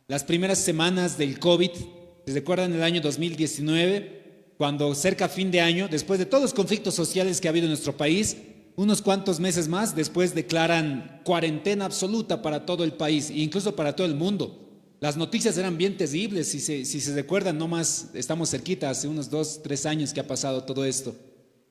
las primeras semanas del COVID. ¿Se recuerdan el año 2019? Cuando cerca a fin de año, después de todos los conflictos sociales que ha habido en nuestro país, unos cuantos meses más después declaran cuarentena absoluta para todo el país e incluso para todo el mundo. Las noticias eran bien terribles, si se recuerdan, no más, estamos cerquita, hace unos 2, 3 años que ha pasado todo esto.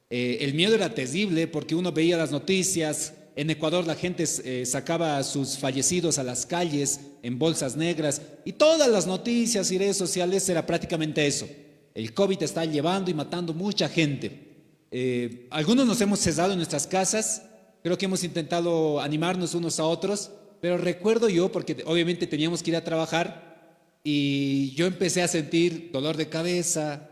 El miedo era terrible porque uno veía las noticias. En Ecuador la gente sacaba a sus fallecidos a las calles en bolsas negras y todas las noticias y redes sociales era prácticamente eso. El COVID está llevando y matando mucha gente. Algunos nos hemos cesado en nuestras casas, creo que hemos intentado animarnos unos a otros, pero recuerdo yo, porque obviamente teníamos que ir a trabajar, y yo empecé a sentir dolor de cabeza,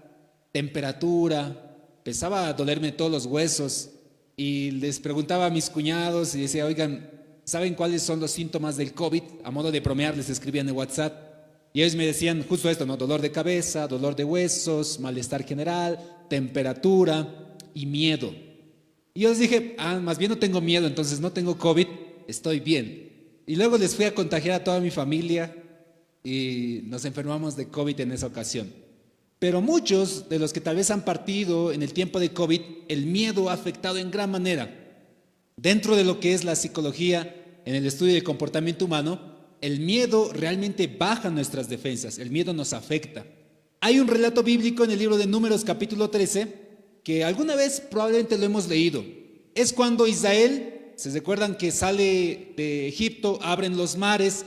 temperatura, empezaba a dolerme todos los huesos, y les preguntaba a mis cuñados y decía, oigan, ¿saben cuáles son los síntomas del COVID? A modo de bromear les escribían en WhatsApp, y ellos me decían justo esto, ¿no? Dolor de cabeza, dolor de huesos, malestar general, temperatura y miedo. Y yo les dije, más bien no tengo miedo, entonces no tengo COVID, estoy bien. Y luego les fui a contagiar a toda mi familia y nos enfermamos de COVID en esa ocasión. Pero muchos de los que tal vez han partido en el tiempo de COVID, el miedo ha afectado en gran manera. Dentro de lo que es la psicología, en el estudio del comportamiento humano, el miedo realmente baja nuestras defensas, el miedo nos afecta. Hay un relato bíblico en el libro de Números capítulo 13, que alguna vez probablemente lo hemos leído. Es cuando Israel, se recuerdan que sale de Egipto, abren los mares,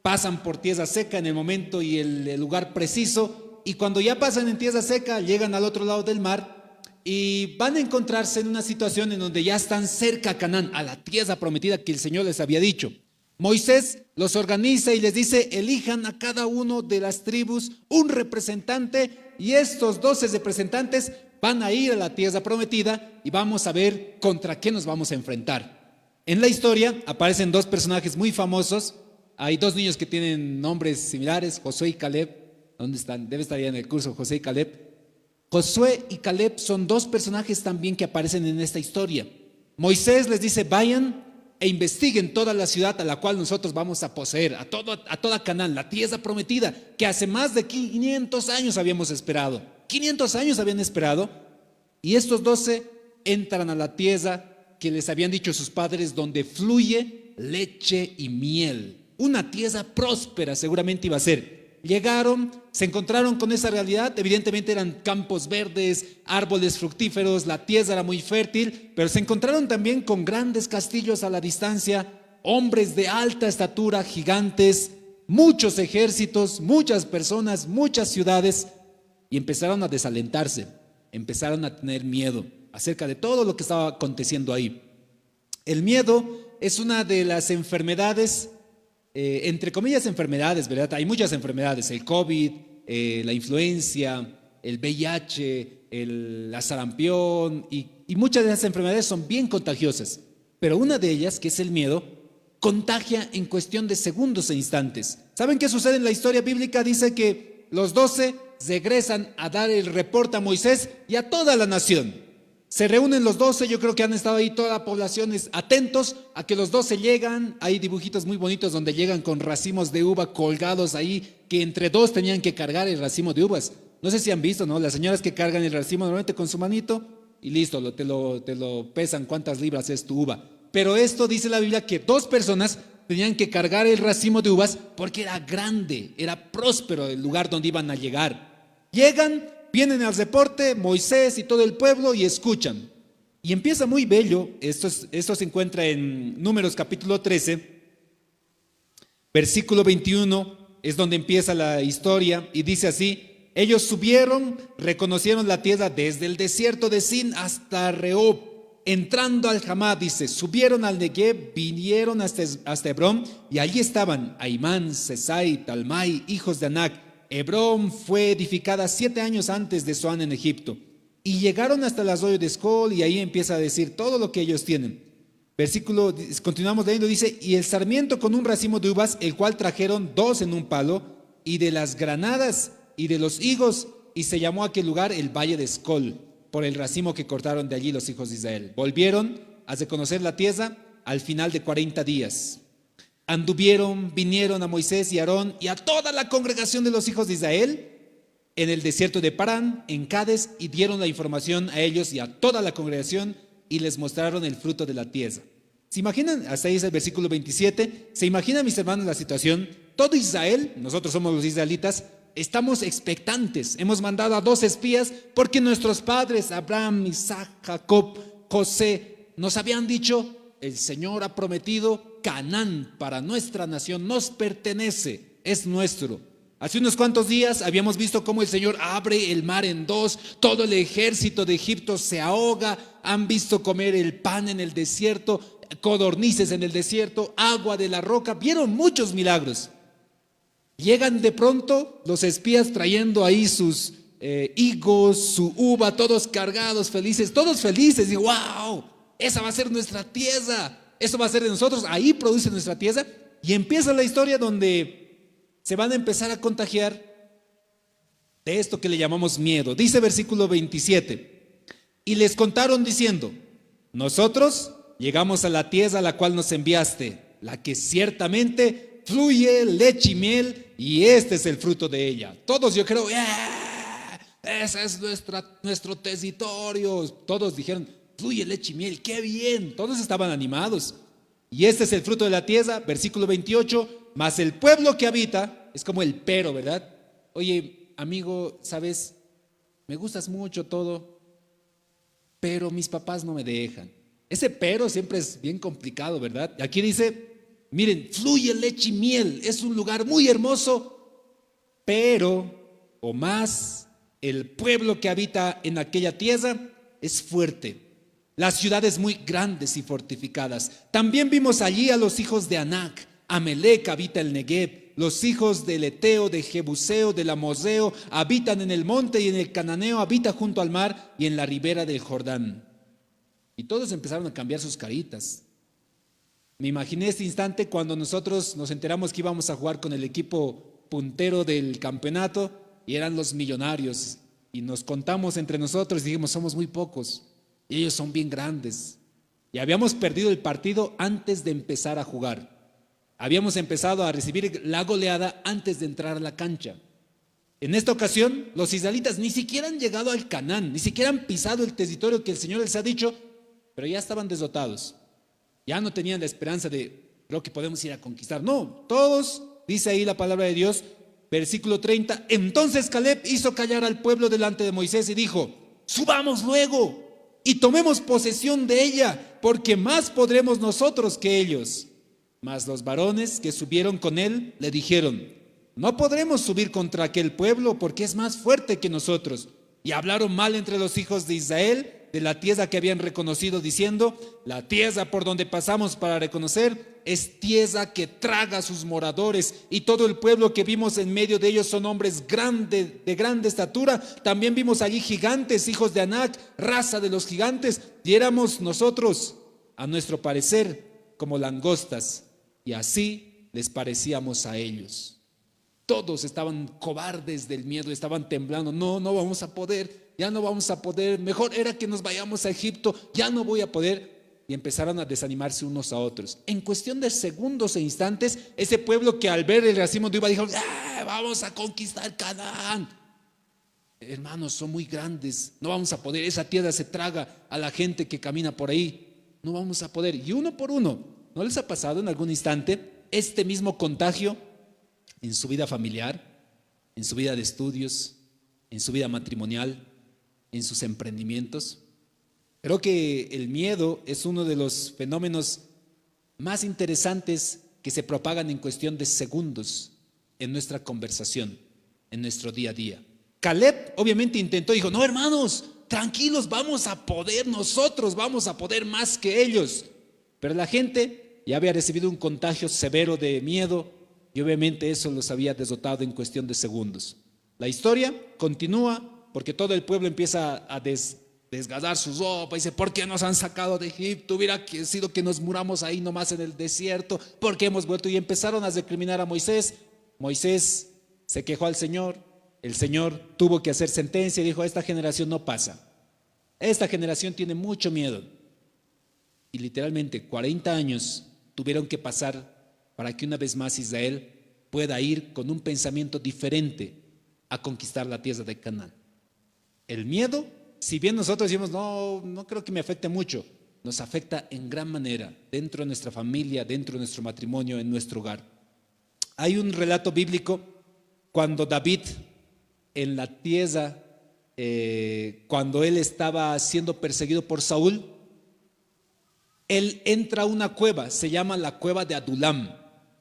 pasan por tierra seca en el momento y el lugar preciso, y cuando ya pasan en tierra seca, llegan al otro lado del mar y van a encontrarse en una situación en donde ya están cerca a Canaán, a la tierra prometida que el Señor les había dicho. Moisés los organiza y les dice, elijan a cada uno de las tribus un representante, y estos 12 representantes van a ir a la tierra prometida y vamos a ver contra qué nos vamos a enfrentar. En la historia aparecen dos personajes muy famosos. Hay dos niños que tienen nombres similares, Josué y Caleb. ¿Dónde están? Debe estar ya en el curso, Josué y Caleb. Josué y Caleb son dos personajes también que aparecen en esta historia. Moisés les dice, vayan e investiguen toda la ciudad a la cual nosotros vamos a poseer, a toda Canaán, la tierra prometida, que hace más de 500 años habíamos esperado. 500 años habían esperado, y estos 12 entran a la tierra que les habían dicho sus padres, donde fluye leche y miel. Una tierra próspera seguramente iba a ser. Llegaron, se encontraron con esa realidad. Evidentemente eran campos verdes, árboles fructíferos, la tierra era muy fértil, pero se encontraron también con grandes castillos a la distancia, hombres de alta estatura, gigantes, muchos ejércitos, muchas personas, muchas ciudades, y empezaron a desalentarse, empezaron a tener miedo acerca de todo lo que estaba aconteciendo ahí. El miedo es una de las enfermedades, entre comillas enfermedades, ¿verdad? Hay muchas enfermedades, el COVID, la influencia, el VIH, la sarampión, y muchas de esas enfermedades son bien contagiosas, pero una de ellas, que es el miedo, contagia en cuestión de segundos e instantes. ¿Saben qué sucede en la historia bíblica? Dice que los 12 regresan a dar el reporte a Moisés y a toda la nación. Se reúnen los 12, yo creo que han estado ahí toda la población atentos a que los 12 llegan. Hay dibujitos muy bonitos donde llegan con racimos de uva colgados ahí, que entre dos tenían que cargar el racimo de uvas. No sé si han visto, ¿no? Las señoras que cargan el racimo normalmente con su manito y listo, te lo pesan cuántas libras es tu uva. Pero esto dice la Biblia que 2 personas tenían que cargar el racimo de uvas porque era grande, era próspero el lugar donde iban a llegar. Llegan, vienen al reporte, Moisés y todo el pueblo, y escuchan. Y empieza muy bello, esto se encuentra en Números capítulo 13, versículo 21, es donde empieza la historia, y dice así: ellos subieron, reconocieron la tierra desde el desierto de Sin hasta Rehob, entrando al Hamad, dice, subieron al Negev, vinieron hasta Hebrón, y allí estaban Ahimán, Sesai, Talmai, hijos de Anac. Hebrón fue edificada 7 años antes de Zoán en Egipto, y llegaron hasta el arroyo de Escol, y ahí empieza a decir todo lo que ellos tienen. Versículo, continuamos leyendo, dice, y el sarmiento con un racimo de uvas, el cual trajeron 2 en un palo, y de las granadas y de los higos, y se llamó aquel lugar el Valle de Escol, por el racimo que cortaron de allí los hijos de Israel. Volvieron a reconocer la tierra al final de 40 días. anduvieron, vinieron a Moisés y a Aarón y a toda la congregación de los hijos de Israel en el desierto de Parán, en Cades, y dieron la información a ellos y a toda la congregación y les mostraron el fruto de la tierra. ¿Se imaginan? Hasta ahí es el versículo 27. ¿Se imaginan, mis hermanos, la situación? Todo Israel, nosotros somos los israelitas, estamos expectantes. Hemos mandado a 2 espías porque nuestros padres, Abraham, Isaac, Jacob, José, nos habían dicho: el Señor ha prometido Canaán para nuestra nación, nos pertenece, es nuestro. Hace unos cuantos días habíamos visto cómo el Señor abre el mar en 2, todo el ejército de Egipto se ahoga, han visto comer el pan en el desierto, codornices en el desierto, agua de la roca, vieron muchos milagros. Llegan de pronto los espías trayendo ahí sus higos, su uva, todos cargados, felices, todos felices, y wow, esa va a ser nuestra tierra, eso va a ser de nosotros, ahí produce nuestra tierra. Y empieza la historia donde se van a empezar a contagiar de esto que le llamamos miedo. Dice versículo 27, y les contaron diciendo: nosotros llegamos a la tierra a la cual nos enviaste, la que ciertamente fluye leche y miel, y este es el fruto de ella. Todos, yo creo, ese es nuestro territorio. Todos dijeron: fluye leche y miel, qué bien. Todos estaban animados. Y este es el fruto de la tierra, versículo 28, mas el pueblo que habita, es como el pero, ¿verdad? Oye, amigo, ¿sabes? Me gustas mucho todo, pero mis papás no me dejan. Ese pero siempre es bien complicado, ¿verdad? Aquí dice: miren, fluye leche y miel, es un lugar muy hermoso, pero, o más, el pueblo que habita en aquella tierra es fuerte. Las ciudades muy grandes y fortificadas. También vimos allí a los hijos de Anac. Amelec habita el Negev. Los hijos del Eteo, de Jebuseo, del Amorreo habitan en el monte, y en el Cananeo habita junto al mar y en la ribera del Jordán. Y todos empezaron a cambiar sus caritas. Me imaginé este instante cuando nosotros nos enteramos que íbamos a jugar con el equipo puntero del campeonato y eran los Millonarios. Y nos contamos entre nosotros y dijimos: somos muy pocos. Y ellos son bien grandes. Y habíamos perdido el partido antes de empezar a jugar. Habíamos empezado a recibir la goleada antes de entrar a la cancha. En esta ocasión, los israelitas ni siquiera han llegado al Canaán, ni siquiera han pisado el territorio que el Señor les ha dicho, pero ya estaban desdotados. Ya no tenían la esperanza de: creo que podemos ir a conquistar. No, todos, dice ahí la palabra de Dios, versículo 30, entonces Caleb hizo callar al pueblo delante de Moisés y dijo: subamos luego y tomemos posesión de ella, porque más podremos nosotros que ellos. Mas los varones que subieron con él le dijeron: no podremos subir contra aquel pueblo, porque es más fuerte que nosotros. Y hablaron mal entre los hijos de Israel de la tierra que habían reconocido, diciendo: la tierra por donde pasamos para reconocer es tierra que traga a sus moradores, y todo el pueblo que vimos en medio de ellos son hombres de grande estatura. También vimos allí gigantes, hijos de Anac, raza de los gigantes, y éramos nosotros, a nuestro parecer, como langostas, y así les parecíamos a ellos. Todos estaban cobardes del miedo, estaban temblando. No vamos a poder, ya no vamos a poder, mejor era que nos vayamos a Egipto, ya no voy a poder. Y empezaron a desanimarse unos a otros. En cuestión de segundos e instantes, ese pueblo que al ver el racimo de uva dijo: vamos a conquistar Canaán. Hermanos, son muy grandes, no vamos a poder, esa tierra se traga a la gente que camina por ahí, no vamos a poder. Y uno por uno, ¿no les ha pasado en algún instante este mismo contagio en su vida familiar, en su vida de estudios, en su vida matrimonial, en sus emprendimientos? Creo que el miedo es uno de los fenómenos más interesantes que se propagan en cuestión de segundos en nuestra conversación, en nuestro día a día. Caleb obviamente intentó, dijo: no, hermanos, tranquilos, vamos a poder, nosotros vamos a poder más que ellos. Pero la gente ya había recibido un contagio severo de miedo y obviamente eso los había desdotado en cuestión de segundos. La historia continúa porque todo el pueblo empieza a desgastar su ropa y dice: ¿por qué nos han sacado de Egipto? Hubiera sido que nos muramos ahí nomás en el desierto, ¿por qué hemos vuelto? Y empezaron a recriminar a Moisés. Moisés se quejó al Señor, el Señor tuvo que hacer sentencia y dijo: esta generación no pasa, esta generación tiene mucho miedo. Y literalmente 40 años tuvieron que pasar para que una vez más Israel pueda ir con un pensamiento diferente a conquistar la tierra de Canaán. El miedo, si bien nosotros decimos, no creo que me afecte mucho, nos afecta en gran manera dentro de nuestra familia, dentro de nuestro matrimonio, en nuestro hogar. Hay un relato bíblico cuando David en la tierra, cuando él estaba siendo perseguido por Saúl, él entra a una cueva, se llama la cueva de Adulam.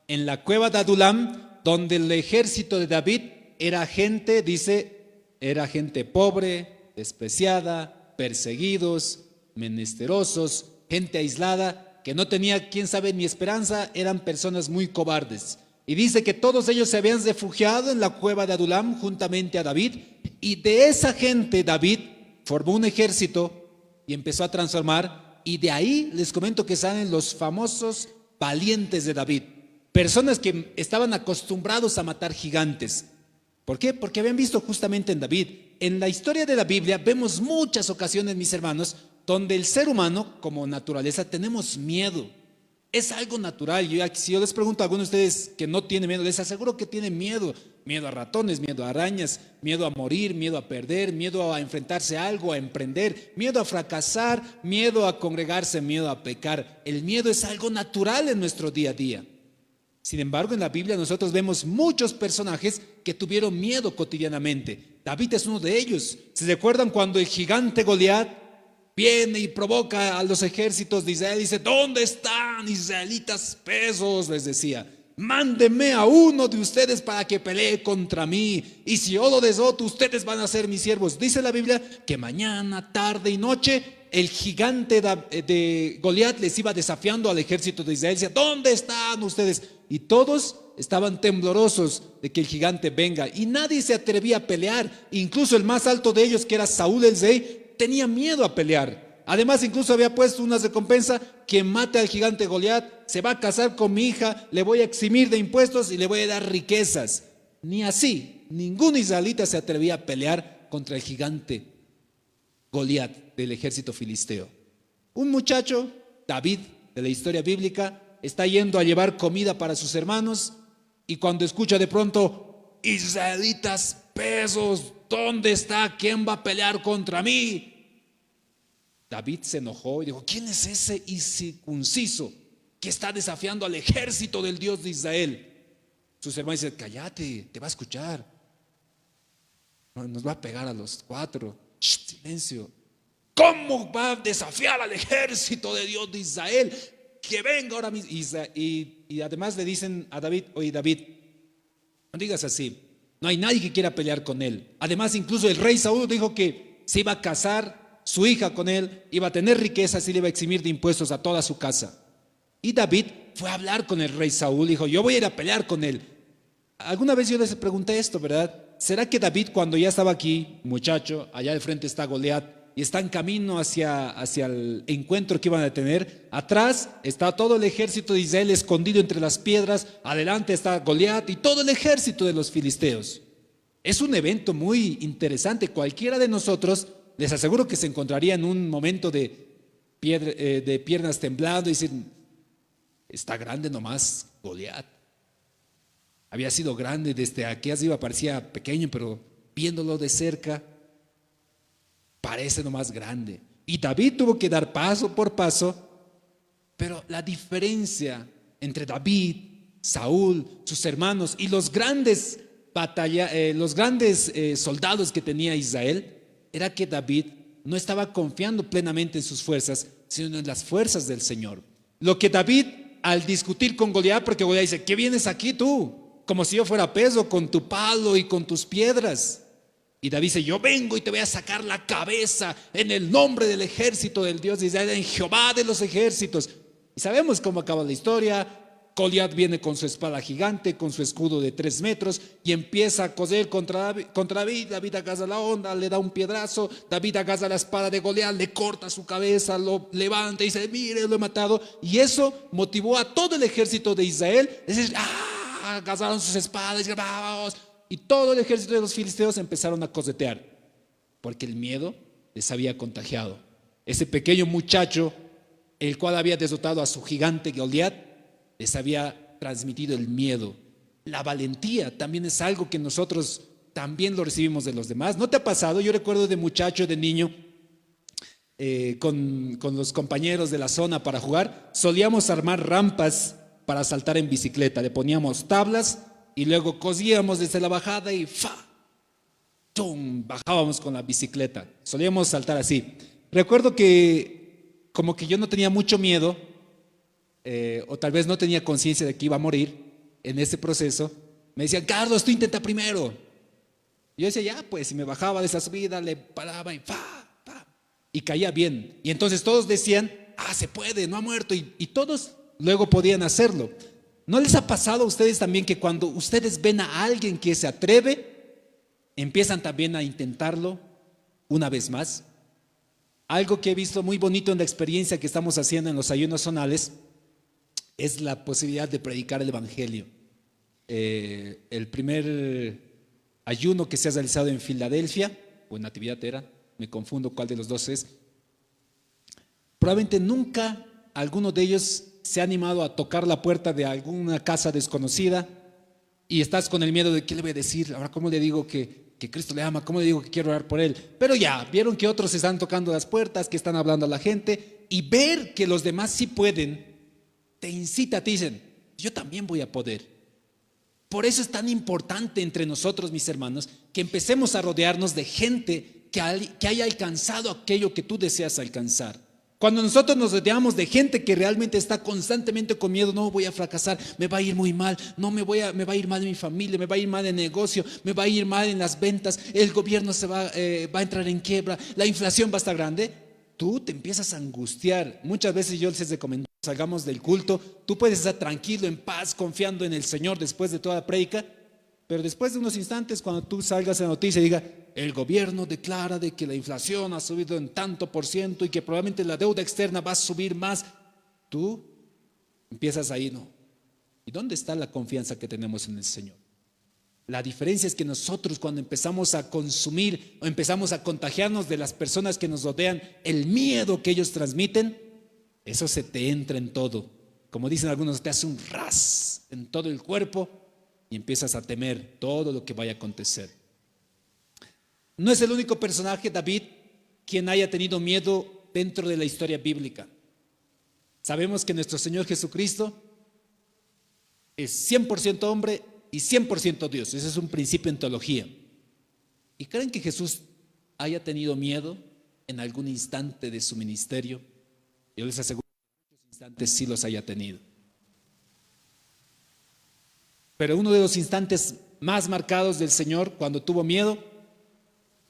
En la cueva de Adulam, donde el ejército de David era gente, dice, era gente pobre, despreciada, perseguidos, menesterosos, gente aislada, que no tenía, quién sabe, ni esperanza, eran personas muy cobardes. Y dice que todos ellos se habían refugiado en la cueva de Adulam juntamente a David, y de esa gente David formó un ejército y empezó a transformar, y de ahí les comento que salen los famosos valientes de David, personas que estaban acostumbrados a matar gigantes. ¿Por qué? Porque habían visto justamente en David. En la historia de la Biblia vemos muchas ocasiones, mis hermanos, donde el ser humano, como naturaleza, tenemos miedo. Es algo natural. Si yo les pregunto a algunos de ustedes que no tienen miedo, les aseguro que tienen miedo. Miedo a ratones, miedo a arañas, miedo a morir, miedo a perder, miedo a enfrentarse a algo, a emprender, miedo a fracasar, miedo a congregarse, miedo a pecar. El miedo es algo natural en nuestro día a día. Sin embargo, en la Biblia nosotros vemos muchos personajes que tuvieron miedo cotidianamente. David es uno de ellos. ¿Se recuerdan cuando el gigante Goliat viene y provoca a los ejércitos de Israel? Dice, ¿dónde están israelitas pesos? Les decía, mándenme a uno de ustedes para que pelee contra mí, y si yo lo derroto, ustedes van a ser mis siervos. Dice la Biblia que mañana, tarde y noche el gigante de Goliat les iba desafiando al ejército de Israel. Decía, ¿dónde están ustedes? Y todos estaban temblorosos de que el gigante venga, y nadie se atrevía a pelear. Incluso el más alto de ellos, que era Saúl el rey, tenía miedo a pelear. Además, incluso había puesto una recompensa: quien mate al gigante Goliat se va a casar con mi hija, le voy a eximir de impuestos y le voy a dar riquezas. Ni así, ningún israelita se atrevía a pelear contra el gigante Goliat del ejército filisteo. Un muchacho, David, de la historia bíblica, está yendo a llevar comida para sus hermanos, y cuando escucha de pronto, israelitas pesos, ¿dónde está? ¿Quién va a pelear contra mí? David se enojó y dijo, ¿quién es ese incircunciso que está desafiando al ejército del Dios de Israel? Sus hermanos dicen, cállate, te va a escuchar, nos va a pegar a los cuatro. Shh, silencio. ¿Cómo va a desafiar al ejército de Dios de Israel? Que venga ahora mismo. Y además le dicen a David, oye David, no digas así, no hay nadie que quiera pelear con él. Además, incluso el rey Saúl dijo que se iba a casar su hija con él, iba a tener riquezas y le iba a eximir de impuestos a toda su casa. Y David fue a hablar con el rey Saúl, dijo, yo voy a ir a pelear con él. Alguna vez yo les pregunté esto, ¿verdad? ¿Será que David, cuando ya estaba aquí, muchacho, allá al frente está Goliat, y está en camino hacia el encuentro que iban a tener, atrás está todo el ejército de Israel escondido entre las piedras, adelante está Goliat y todo el ejército de los filisteos? Es un evento muy interesante. Cualquiera de nosotros, les aseguro que se encontraría en un momento de piernas temblando y decir, está grande nomás Goliat. Había sido grande, desde aquí arriba parecía pequeño, pero viéndolo de cerca parece nomás grande. Y David tuvo que dar paso por paso, pero la diferencia entre David, Saúl, sus hermanos y los grandes soldados que tenía Israel, era que David no estaba confiando plenamente en sus fuerzas, sino en las fuerzas del Señor. Lo que David, al discutir con Goliat, porque Goliat dice, ¿qué vienes aquí tú? Como si yo fuera peso, con tu palo y con tus piedras. Y David dice, yo vengo y te voy a sacar la cabeza en el nombre del ejército del Dios de Israel, en Jehová de los ejércitos. Y sabemos cómo acaba la historia. Goliat viene con su espada gigante, con su escudo de 3 metros, y empieza a correr contra David. David agarra la onda, le da un piedrazo. David agarra la espada de Goliat, le corta su cabeza, lo levanta y dice, mire, lo he matado. Y eso motivó a todo el ejército de Israel a decir, agarraron sus espadas, vamos. Y todo el ejército de los filisteos empezaron a corretear, porque el miedo les había contagiado. Ese pequeño muchacho, el cual había derrotado a su gigante Goliat, les había transmitido el miedo. La valentía también es algo que nosotros también lo recibimos de los demás. ¿No te ha pasado? Yo recuerdo de muchacho, de niño, con los compañeros de la zona para jugar, solíamos armar rampas para saltar en bicicleta. Le poníamos tablas y luego cosíamos desde la bajada y ¡fa! ¡Tum! Bajábamos con la bicicleta. Solíamos saltar así. Recuerdo que como que yo no tenía mucho miedo, o tal vez no tenía conciencia de que iba a morir en ese proceso. Me decían, Carlos, tú intenta primero. Yo decía, ya, pues, si me bajaba de esa subida, le paraba y ¡fa! ¡fa! Y caía bien. Y entonces todos decían, se puede, no ha muerto. Y todos luego podían hacerlo. ¿No les ha pasado a ustedes también que cuando ustedes ven a alguien que se atreve, empiezan también a intentarlo una vez más? Algo que he visto muy bonito en la experiencia que estamos haciendo en los ayunos zonales es la posibilidad de predicar el evangelio. El primer ayuno que se ha realizado en Filadelfia, o en Natividad era, me confundo cuál de los dos es, probablemente nunca alguno de ellos se ha animado a tocar la puerta de alguna casa desconocida y estás con el miedo de qué le voy a decir, ahora cómo le digo que Cristo le ama, cómo le digo que quiero orar por él. Pero ya, vieron que otros están tocando las puertas, que están hablando a la gente, y ver que los demás sí pueden, te incita, te dicen, yo también voy a poder. Por eso es tan importante entre nosotros, mis hermanos, que empecemos a rodearnos de gente que haya alcanzado aquello que tú deseas alcanzar. Cuando nosotros nos rodeamos de gente que realmente está constantemente con miedo, no voy a fracasar, me va a ir muy mal, me va a ir mal en mi familia, me va a ir mal en el negocio, me va a ir mal en las ventas, el gobierno va a entrar en quiebra, la inflación va a estar grande, tú te empiezas a angustiar. Muchas veces yo les recomiendo, salgamos del culto, tú puedes estar tranquilo, en paz, confiando en el Señor después de toda la prédica, pero después de unos instantes, cuando tú salgas en la noticia y diga, el gobierno declara de que la inflación ha subido en tanto por ciento y que probablemente la deuda externa va a subir más, tú empiezas ahí, ¿no? ¿Y dónde está la confianza que tenemos en el Señor? La diferencia es que nosotros, cuando empezamos a consumir o empezamos a contagiarnos de las personas que nos rodean, el miedo que ellos transmiten, eso se te entra en todo. Como dicen algunos, te hace un ras en todo el cuerpo y empiezas a temer todo lo que vaya a acontecer. No es el único personaje, David, quien haya tenido miedo dentro de la historia bíblica. Sabemos que nuestro Señor Jesucristo es 100% hombre y 100% Dios. Ese es un principio en teología. ¿Y creen que Jesús haya tenido miedo en algún instante de su ministerio? Yo les aseguro que en muchos instantes sí los haya tenido. Pero uno de los instantes más marcados del Señor cuando tuvo miedo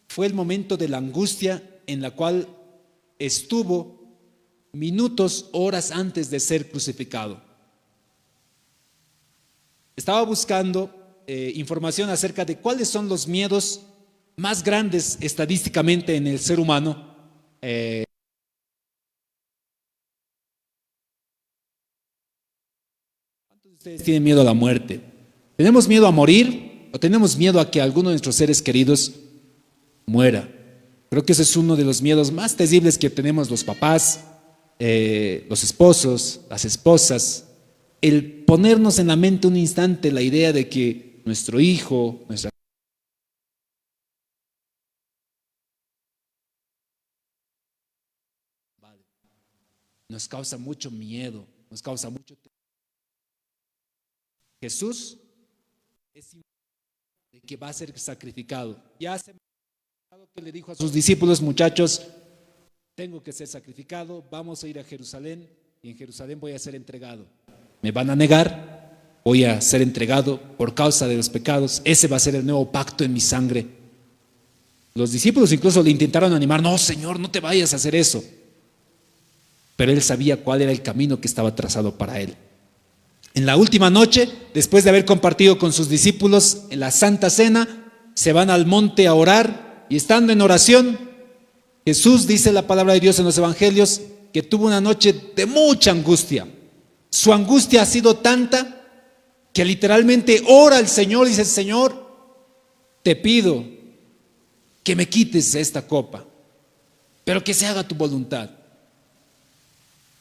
fue el momento de la angustia en la cual estuvo minutos, horas antes de ser crucificado. Estaba buscando información acerca de cuáles son los miedos más grandes estadísticamente en el ser humano. ¿Cuántos de ustedes tienen miedo a la muerte? ¿Tenemos miedo a morir o tenemos miedo a que alguno de nuestros seres queridos muera? Creo que ese es uno de los miedos más terribles que tenemos los papás, los esposos, las esposas. El ponernos en la mente un instante la idea de que nuestro hijo, nuestra nos causa mucho miedo, nos causa mucho temor. Jesús es de que va a ser sacrificado. Ya hace que le dijo a sus discípulos, muchachos, tengo que ser sacrificado, vamos a ir a Jerusalén y en Jerusalén voy a ser entregado. Me van a negar, voy a ser entregado por causa de los pecados, ese va a ser el nuevo pacto en mi sangre. Los discípulos incluso le intentaron animar, no Señor, no te vayas a hacer eso. Pero él sabía cuál era el camino que estaba trazado para él. En la última noche, después de haber compartido con sus discípulos en la Santa Cena, se van al monte a orar y estando en oración, Jesús dice la palabra de Dios en los evangelios que tuvo una noche de mucha angustia. Su angustia ha sido tanta que literalmente ora al Señor y dice, Señor, te pido que me quites esta copa, pero que se haga tu voluntad.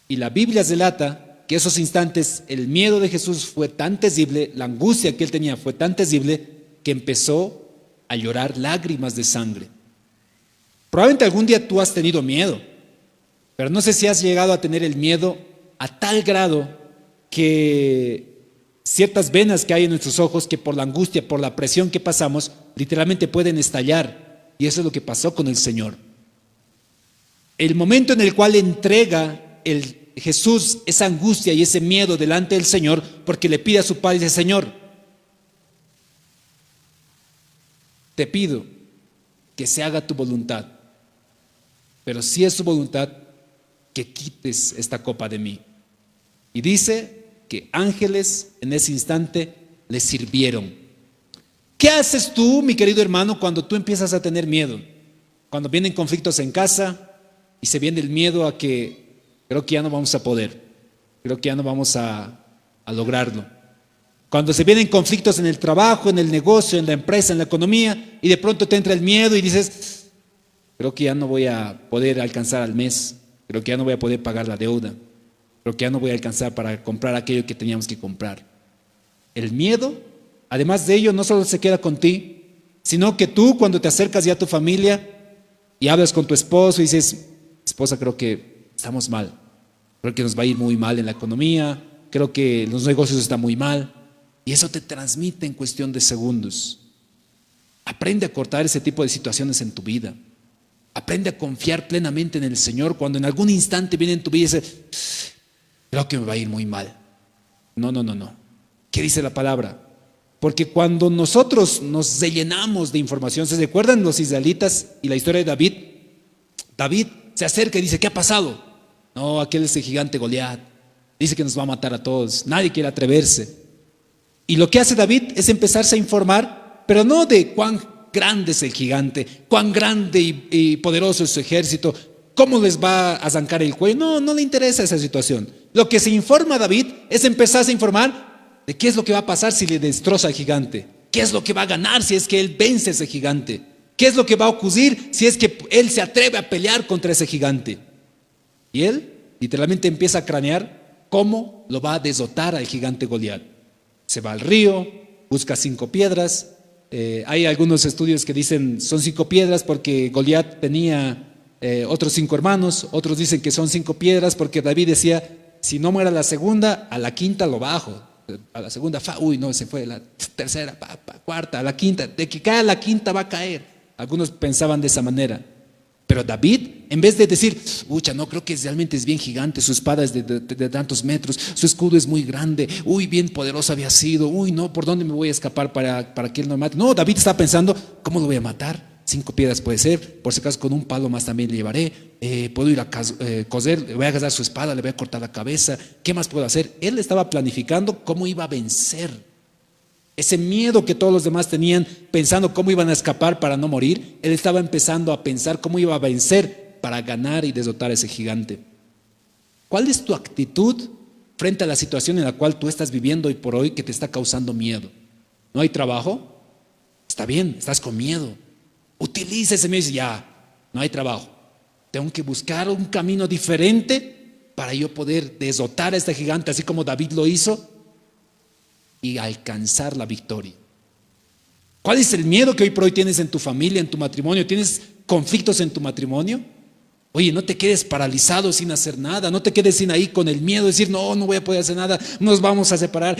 Y la Biblia relata que esos instantes el miedo de Jesús fue tan terrible, la angustia que él tenía fue tan terrible, que empezó a llorar lágrimas de sangre. Probablemente algún día tú has tenido miedo, pero no sé si has llegado a tener el miedo a tal grado que ciertas venas que hay en nuestros ojos, que por la angustia, por la presión que pasamos, literalmente pueden estallar. Y eso es lo que pasó con el Señor. El momento en el cual entrega Jesús esa angustia y ese miedo delante del Señor, porque le pide a su Padre, dice: Señor, te pido que se haga tu voluntad, pero si es tu voluntad, que quites esta copa de mí. Y dice que ángeles en ese instante le sirvieron. ¿Qué haces tú, mi querido hermano, cuando tú empiezas a tener miedo? Cuando vienen conflictos en casa y se viene el miedo a que creo que ya no vamos a poder, creo que ya no vamos a lograrlo. Cuando se vienen conflictos en el trabajo, en el negocio, en la empresa, en la economía, y de pronto te entra el miedo y dices: creo que ya no voy a poder alcanzar al mes, creo que ya no voy a poder pagar la deuda, creo que ya no voy a alcanzar para comprar aquello que teníamos que comprar. El miedo, además de ello, no solo se queda con ti, sino que tú, cuando te acercas ya a tu familia y hablas con tu esposo y dices: esposa, creo que estamos mal, creo que nos va a ir muy mal en la economía, creo que los negocios están muy mal. Y eso te transmite en cuestión de segundos. Aprende a cortar ese tipo de situaciones en tu vida. Aprende a confiar plenamente en el Señor cuando en algún instante viene en tu vida y dice: creo que me va a ir muy mal. No. ¿Qué dice la palabra? Porque cuando nosotros nos rellenamos de información, ¿se recuerdan los israelitas y la historia de David? David se acerca y dice: ¿qué ha pasado? No, aquel es el gigante Goliat. Dice que nos va a matar a todos. Nadie quiere atreverse. Y lo que hace David es empezarse a informar, pero no de cuán grande es el gigante, cuán grande y poderoso es su ejército, cómo les va a arrancar el cuello. No le interesa esa situación. Lo que se informa David es empezarse a informar de qué es lo que va a pasar si le destroza al gigante, qué es lo que va a ganar si es que él vence a ese gigante, qué es lo que va a ocurrir si es que él se atreve a pelear contra ese gigante. Y él literalmente empieza a cranear cómo lo va a derrotar al gigante Goliat. Se va al río, busca 5 piedras. Hay algunos estudios que dicen son 5 piedras porque Goliat tenía otros 5 hermanos. Otros dicen que son 5 piedras porque David decía: si no muera la segunda, a la quinta lo bajo. A la segunda, no, se fue. La tercera, cuarta, a la quinta. De que cae a la quinta va a caer. Algunos pensaban de esa manera. Pero David, en vez de decir: no, creo que realmente es bien gigante, su espada es de tantos metros, su escudo es muy grande, bien poderoso había sido, no, ¿por dónde me voy a escapar para que él no me mate? No, David está pensando: ¿cómo lo voy a matar? 5 piedras puede ser, por si acaso con un palo más también le llevaré, puedo ir a coser, le voy a agarrar su espada, le voy a cortar la cabeza, ¿qué más puedo hacer? Él estaba planificando cómo iba a vencer. Ese miedo que todos los demás tenían, pensando cómo iban a escapar para no morir, él estaba empezando a pensar cómo iba a vencer para ganar y derrotar a ese gigante. ¿Cuál es tu actitud frente a la situación en la cual tú estás viviendo hoy por hoy que te está causando miedo? ¿No hay trabajo? Está bien, estás con miedo. Utiliza ese miedo y dice: no hay trabajo. Tengo que buscar un camino diferente para yo poder derrotar a este gigante, así como David lo hizo, y alcanzar la victoria. ¿Cuál es el miedo que hoy por hoy tienes en tu familia, en tu matrimonio? ¿Tienes conflictos en tu matrimonio? Oye, no te quedes paralizado sin hacer nada, no te quedes sin ahí con el miedo de decir: no voy a poder hacer nada, nos vamos a separar,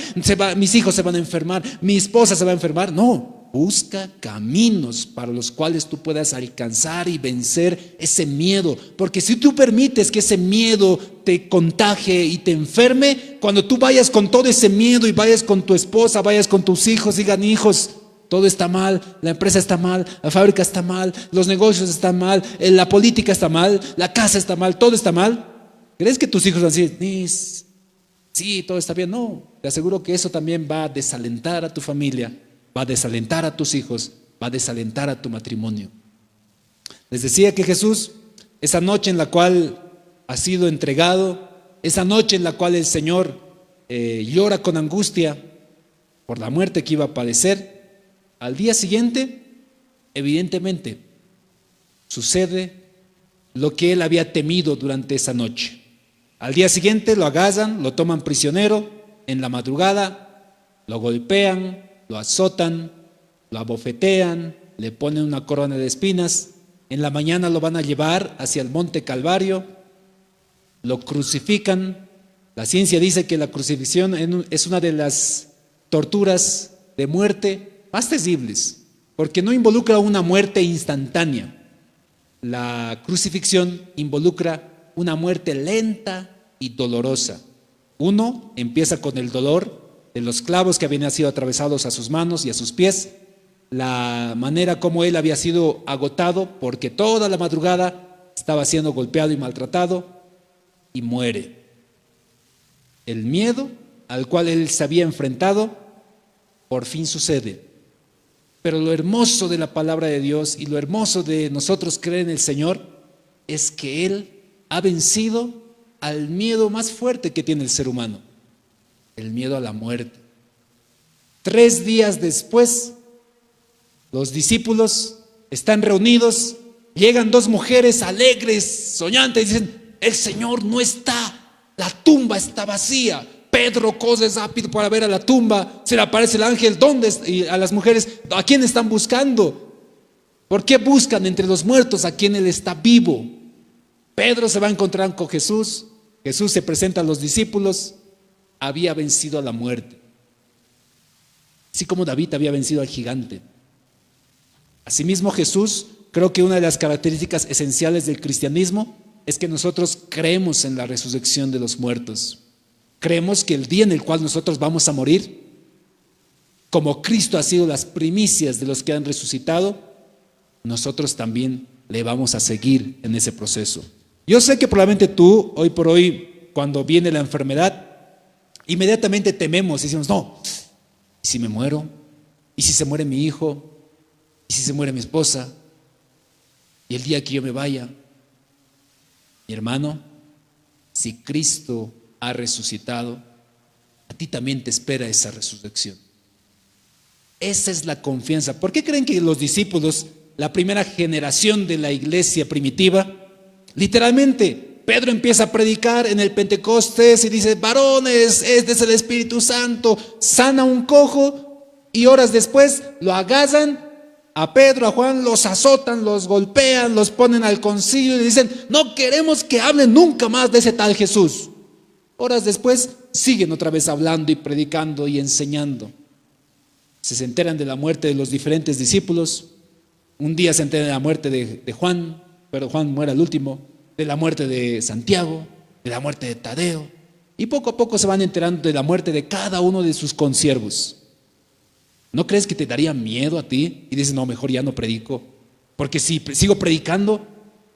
mis hijos se van a enfermar, mi esposa se va a enfermar. No, busca caminos para los cuales tú puedas alcanzar y vencer ese miedo, porque si tú permites que ese miedo te contagie y te enferme, cuando tú vayas con todo ese miedo y vayas con tu esposa, vayas con tus hijos, digan: hijos, todo está mal, la empresa está mal, la fábrica está mal, los negocios están mal, la política está mal, la casa está mal, todo está mal. ¿Crees que tus hijos van a decir: sí, todo está bien? No, te aseguro que eso también va a desalentar a tu familia, va a desalentar a tus hijos, va a desalentar a tu matrimonio. Les decía que Jesús, esa noche en la cual ha sido entregado, esa noche en la cual el Señor llora con angustia por la muerte que iba a padecer, al día siguiente, evidentemente, sucede lo que él había temido durante esa noche. Al día siguiente lo agarran, lo toman prisionero, en la madrugada lo golpean, lo azotan, lo abofetean, le ponen una corona de espinas, en la mañana lo van a llevar hacia el monte Calvario, lo crucifican. La ciencia dice que la crucifixión es una de las torturas de muerte más terribles, porque no involucra una muerte instantánea. La crucifixión involucra una muerte lenta y dolorosa. Uno empieza con el dolor de los clavos que habían sido atravesados a sus manos y a sus pies, la manera como él había sido agotado porque toda la madrugada estaba siendo golpeado y maltratado, y muere. El miedo al cual él se había enfrentado por fin sucede. Pero lo hermoso de la palabra de Dios y lo hermoso de nosotros creer en el Señor es que Él ha vencido al miedo más fuerte que tiene el ser humano, el miedo a la muerte. 3 días después, los discípulos están reunidos, llegan 2 mujeres alegres, soñantes, y dicen: el Señor no está, la tumba está vacía. Pedro corre rápido para ver a la tumba, se le aparece el ángel. ¿Dónde? Y a las mujeres: ¿a quién están buscando? ¿Por qué buscan entre los muertos a quien Él está vivo? Pedro se va a encontrar con Jesús. Jesús se presenta a los discípulos. Había vencido a la muerte, así como David había vencido al gigante. Asimismo, Jesús, creo que una de las características esenciales del cristianismo es que nosotros creemos en la resurrección de los muertos. Creemos que el día en el cual nosotros vamos a morir, como Cristo ha sido las primicias de los que han resucitado, nosotros también le vamos a seguir en ese proceso. Yo sé que probablemente tú, hoy por hoy, cuando viene la enfermedad, inmediatamente tememos y decimos: no, ¿y si me muero? ¿Y si se muere mi hijo? ¿Y si se muere mi esposa? ¿Y el día que yo me vaya? Mi hermano, si Cristo ha resucitado, a ti también te espera esa resurrección. Esa es la confianza. ¿Por qué creen que los discípulos, la primera generación de la iglesia primitiva, literalmente Pedro empieza a predicar en el Pentecostés y dice: varones, este es el Espíritu Santo, sana un cojo, y horas después lo agarran a Pedro, a Juan, los azotan, los golpean, los ponen al concilio y dicen: no queremos que hablen nunca más de ese tal Jesús. Horas después siguen otra vez hablando y predicando y enseñando. Se enteran de la muerte de los diferentes discípulos. Un día se enteran de la muerte de Juan, pero Juan muere al último, de la muerte de Santiago, de la muerte de Tadeo, y poco a poco se van enterando de la muerte de cada uno de sus consiervos. ¿No crees que te daría miedo a ti? Y dices: no, mejor ya no predico, porque si sigo predicando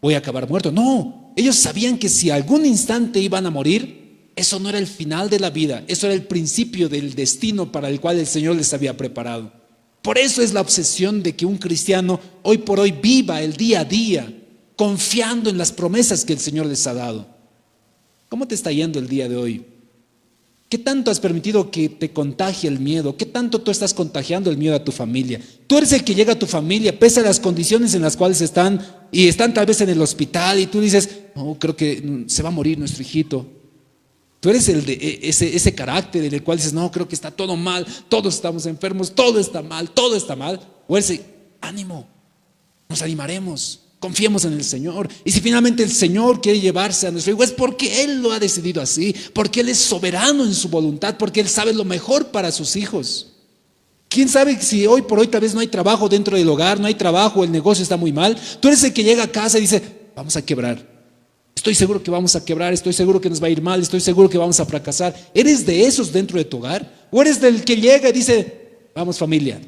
voy a acabar muerto. No, ellos sabían que si algún instante iban a morir, eso no era el final de la vida, eso era el principio del destino para el cual el Señor les había preparado. Por eso es la obsesión de que un cristiano hoy por hoy viva el día a día, confiando en las promesas que el Señor les ha dado. ¿Cómo te está yendo el día de hoy? ¿Qué tanto has permitido que te contagie el miedo? ¿Qué tanto tú estás contagiando el miedo a tu familia? Tú eres el que llega a tu familia, pese a las condiciones en las cuales están, y están tal vez en el hospital, y tú dices: no, creo que se va a morir nuestro hijito. Tú eres el de ese carácter en el cual dices: no, creo que está todo mal, todos estamos enfermos, todo está mal, todo está mal. O eres: ánimo, nos animaremos, confiemos en el Señor. Y si finalmente el Señor quiere llevarse a nuestro hijo, es porque Él lo ha decidido así, porque Él es soberano en su voluntad, porque Él sabe lo mejor para sus hijos. ¿Quién sabe si hoy por hoy tal vez no hay trabajo dentro del hogar, no hay trabajo, el negocio está muy mal? Tú eres el que llega a casa y dice: vamos a quebrar. Estoy seguro que vamos a quebrar, estoy seguro que nos va a ir mal, estoy seguro que vamos a fracasar. ¿Eres de esos dentro de tu hogar? ¿O eres del que llega y dice: vamos, familia,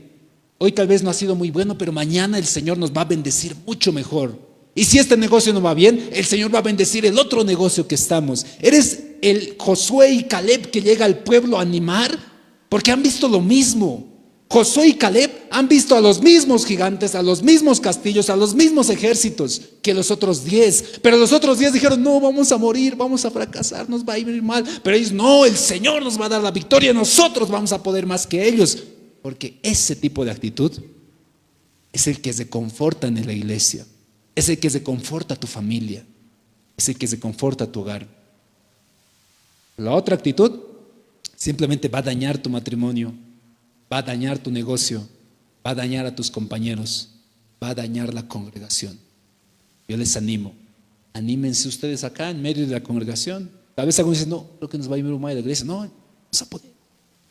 hoy tal vez no ha sido muy bueno, pero mañana el Señor nos va a bendecir mucho mejor? Y si este negocio no va bien, el Señor va a bendecir el otro negocio que estamos. ¿Eres el Josué y Caleb que llega al pueblo a animar? Porque han visto lo mismo. Josué y Caleb han visto a los mismos gigantes, a los mismos castillos, a los mismos ejércitos que los otros 10. Pero los otros 10 dijeron: no, vamos a morir, vamos a fracasar, nos va a ir mal. Pero ellos: no, el Señor nos va a dar la victoria, nosotros vamos a poder más que ellos. Porque ese tipo de actitud es el que se conforta en la iglesia, es el que se conforta a tu familia, es el que se conforta a tu hogar. La otra actitud simplemente va a dañar tu matrimonio, va a dañar tu negocio, va a dañar a tus compañeros, va a dañar la congregación. Yo les animo, anímense ustedes acá en medio de la congregación. Tal vez algunos dicen, no, creo que nos va a ir mal de la iglesia. No, vamos a poder,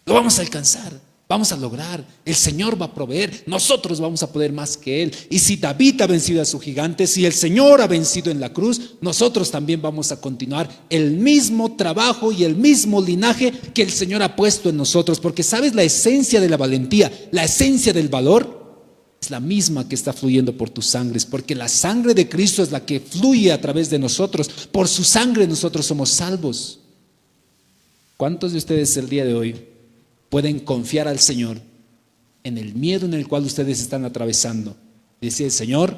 lo vamos a alcanzar, vamos a lograr, el Señor va a proveer, nosotros vamos a poder más que Él. Y si David ha vencido a su gigante, si el Señor ha vencido en la cruz, nosotros también vamos a continuar el mismo trabajo y el mismo linaje que el Señor ha puesto en nosotros. Porque sabes, la esencia de la valentía, la esencia del valor es la misma que está fluyendo por tus sangres, porque la sangre de Cristo es la que fluye a través de nosotros. Por su sangre nosotros somos salvos. ¿Cuántos de ustedes el día de hoy pueden confiar al Señor en el miedo en el cual ustedes están atravesando? Decir, Señor,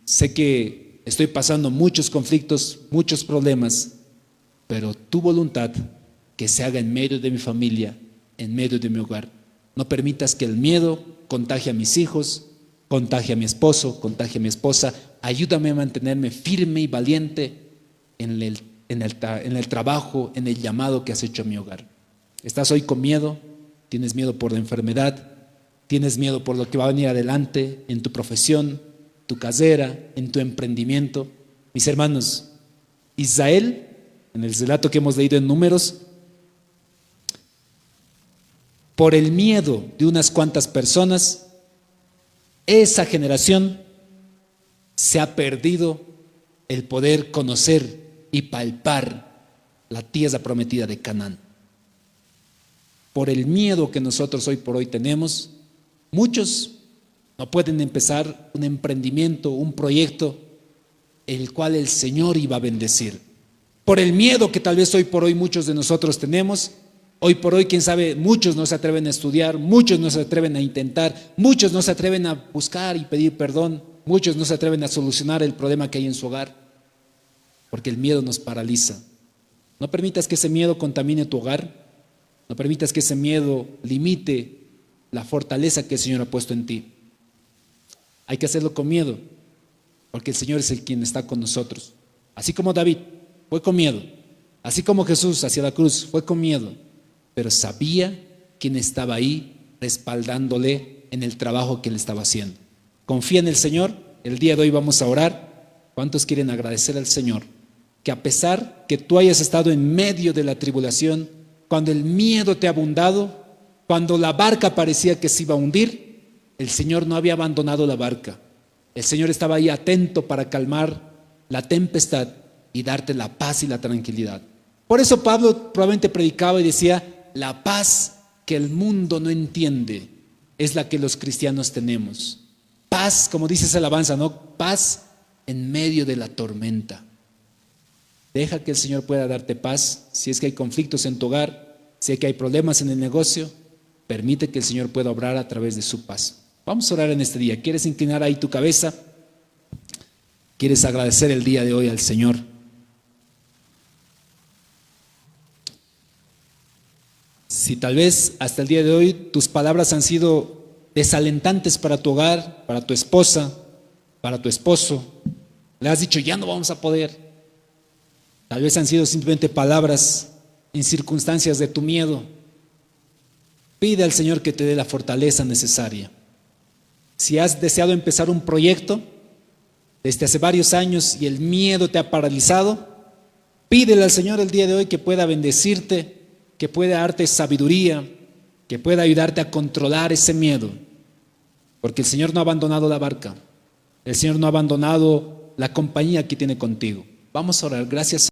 sé que estoy pasando muchos conflictos, muchos problemas, pero tu voluntad que se haga en medio de mi familia, en medio de mi hogar. No permitas que el miedo contagie a mis hijos, contagie a mi esposo, contagie a mi esposa. Ayúdame a mantenerme firme y valiente en el trabajo, en el llamado que has hecho a mi hogar. ¿Estás hoy con miedo? ¿Tienes miedo por la enfermedad? ¿Tienes miedo por lo que va a venir adelante en tu profesión, tu carrera, en tu emprendimiento? Mis hermanos, Israel, en el relato que hemos leído en Números, por el miedo de unas cuantas personas, esa generación se ha perdido el poder conocer y palpar la tierra prometida de Canaán. Por el miedo que nosotros hoy por hoy tenemos, muchos no pueden empezar un emprendimiento, un proyecto, el cual el Señor iba a bendecir. Por el miedo que tal vez hoy por hoy muchos de nosotros tenemos, hoy por hoy, quién sabe, muchos no se atreven a estudiar, muchos no se atreven a intentar, muchos no se atreven a buscar y pedir perdón, muchos no se atreven a solucionar el problema que hay en su hogar, porque el miedo nos paraliza. No permitas que ese miedo contamine tu hogar, no permitas que ese miedo limite la fortaleza que el Señor ha puesto en ti. Hay que hacerlo con miedo, porque el Señor es el quien está con nosotros. Así como David fue con miedo, así como Jesús hacia la cruz fue con miedo, pero sabía quién estaba ahí respaldándole en el trabajo que él estaba haciendo. Confía en el Señor. El día de hoy vamos a orar. ¿Cuántos quieren agradecer al Señor que a pesar que tú hayas estado en medio de la tribulación, cuando el miedo te ha abundado, cuando la barca parecía que se iba a hundir, el Señor no había abandonado la barca? El Señor estaba ahí atento para calmar la tempestad y darte la paz y la tranquilidad. Por eso Pablo probablemente predicaba y decía, la paz que el mundo no entiende es la que los cristianos tenemos. Paz, como dice esa alabanza, ¿no? Paz en medio de la tormenta. Deja que el Señor pueda darte paz. Si es que hay conflictos en tu hogar, si es que hay problemas en el negocio, permite que el Señor pueda obrar a través de su paz. Vamos a orar en este día. ¿Quieres inclinar ahí tu cabeza? ¿Quieres agradecer el día de hoy al Señor? Si tal vez hasta el día de hoy tus palabras han sido desalentantes para tu hogar, para tu esposa, para tu esposo, le has dicho, ya no vamos a poder. Tal vez han sido simplemente palabras en circunstancias de tu miedo. Pide al Señor que te dé la fortaleza necesaria. Si has deseado empezar un proyecto desde hace varios años y el miedo te ha paralizado, pídele al Señor el día de hoy que pueda bendecirte, que pueda darte sabiduría, que pueda ayudarte a controlar ese miedo. Porque el Señor no ha abandonado la barca. El Señor no ha abandonado la compañía que tiene contigo. Vamos a orar. Gracias.